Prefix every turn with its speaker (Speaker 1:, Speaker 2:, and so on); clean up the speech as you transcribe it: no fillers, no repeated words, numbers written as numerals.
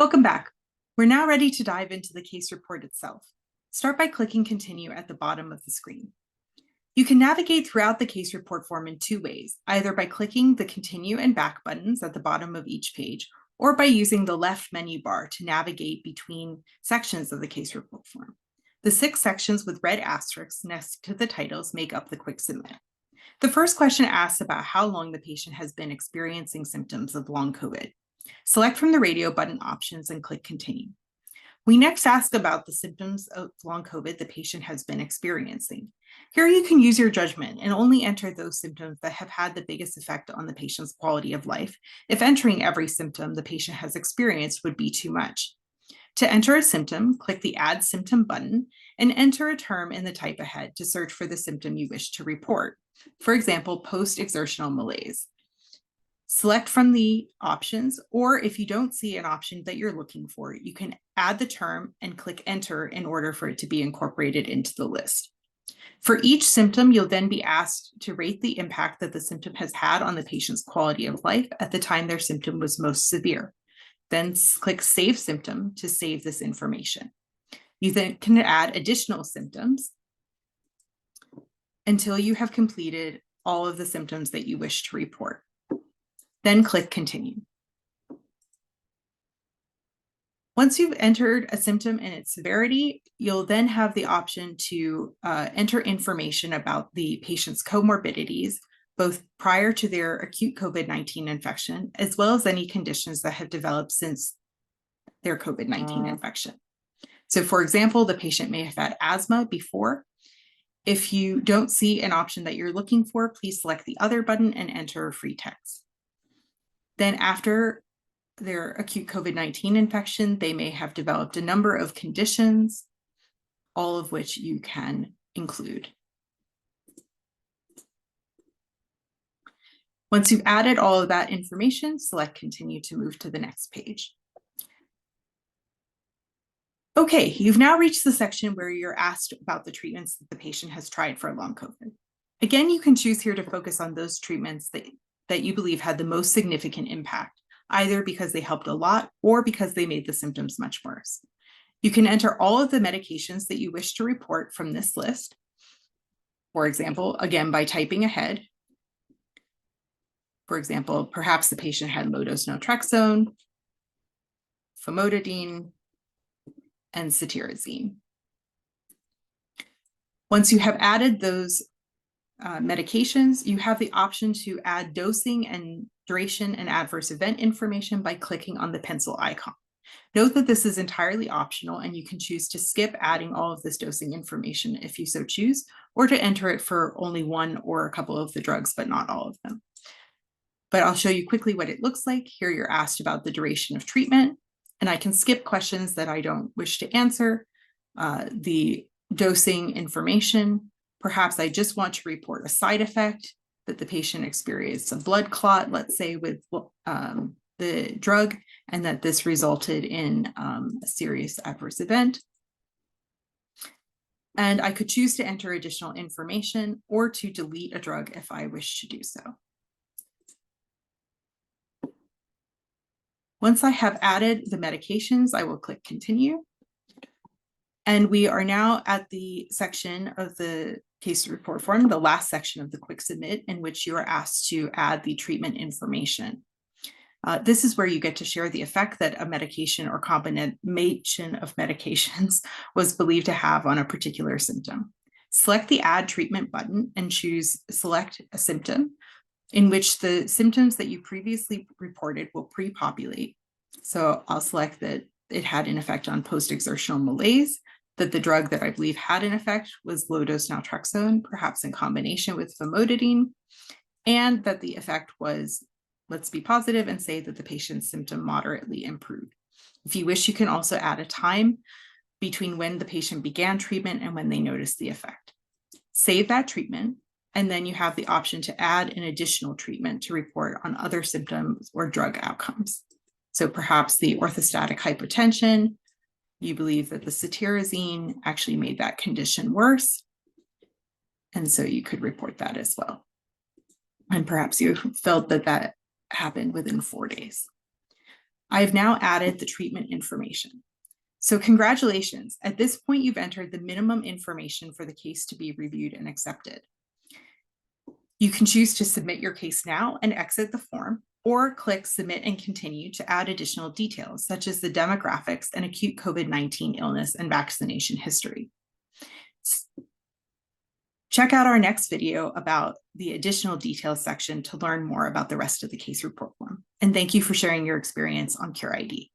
Speaker 1: Welcome back. We're now ready to dive into the case report itself. Start by clicking Continue at the bottom of the screen. You can navigate throughout the case report form in two ways, either by clicking the Continue and Back buttons at the bottom of each page, or by using the left menu bar to navigate between sections of the case report form. The 6 sections with red asterisks next to the titles make up the Quick Submit. The first question asks about how long the patient has been experiencing symptoms of long COVID. Select from the radio button options and click Continue. We next ask about the symptoms of long COVID the patient has been experiencing. Here you can use your judgment and only enter those symptoms that have had the biggest effect on the patient's quality of life, if entering every symptom the patient has experienced would be too much. To enter a symptom, click the Add Symptom button and enter a term in the type ahead to search for the symptom you wish to report. For example, post-exertional malaise. Select from the options, or if you don't see an option that you're looking for, you can add the term and click Enter in order for it to be incorporated into the list. For each symptom, you'll then be asked to rate the impact that the symptom has had on the patient's quality of life at the time their symptom was most severe. Then click Save Symptom to save this information. You then can add additional symptoms until you have completed all of the symptoms that you wish to report. Then click Continue. Once you've entered a symptom and its severity, you'll then have the option to enter information about the patient's comorbidities, both prior to their acute COVID-19 infection, as well as any conditions that have developed since their COVID-19 infection. So for example, the patient may have had asthma before. If you don't see an option that you're looking for, please select the Other button and enter free text. Then after their acute COVID-19 infection, they may have developed a number of conditions, all of which you can include. Once you've added all of that information, select Continue to move to the next page. Okay, you've now reached the section where you're asked about the treatments that the patient has tried for long COVID. Again, you can choose here to focus on those treatments that you believe had the most significant impact, either because they helped a lot or because they made the symptoms much worse. You can enter all of the medications that you wish to report from this list. For example, again, by typing ahead. For example, perhaps the patient had low-dose naltrexone, famotidine, and cetirizine. Once you have added those medications, you have the option to add dosing and duration and adverse event information by clicking on the pencil icon. Note that this is entirely optional and you can choose to skip adding all of this dosing information if you so choose, or to enter it for only one or a couple of the drugs, but not all of them. But I'll show you quickly what it looks like. Here you're asked about the duration of treatment, and I can skip questions that I don't wish to answer, the dosing information. Perhaps I just want to report a side effect that the patient experienced a blood clot, let's say with the drug, and that this resulted in a serious adverse event. And I could choose to enter additional information or to delete a drug if I wish to do so. Once I have added the medications, I will click Continue. And we are now at the section of the case report form, the last section of the Quick Submit, in which you are asked to add the treatment information. This is where you get to share the effect that a medication or combination of medications was believed to have on a particular symptom. Select the Add Treatment button and choose Select a Symptom, in which the symptoms that you previously reported will pre-populate. So I'll select that it had an effect on post-exertional malaise, that the drug that I believe had an effect was low-dose naltrexone, perhaps in combination with famotidine, and that the effect was, let's be positive and say that the patient's symptom moderately improved. If you wish, you can also add a time between when the patient began treatment and when they noticed the effect. Save that treatment, and then you have the option to add an additional treatment to report on other symptoms or drug outcomes. So perhaps the orthostatic hypotension, you believe that the cetirizine actually made that condition worse, and so you could report that as well. And perhaps you felt that that happened within 4 days. I have now added the treatment information. So congratulations, at this point you've entered the minimum information for the case to be reviewed and accepted. You can choose to submit your case now and exit the form, or click Submit and Continue to add additional details, such as the demographics and acute COVID-19 illness and vaccination history. Check out our next video about the additional details section to learn more about the rest of the case report form. And thank you for sharing your experience on CureID.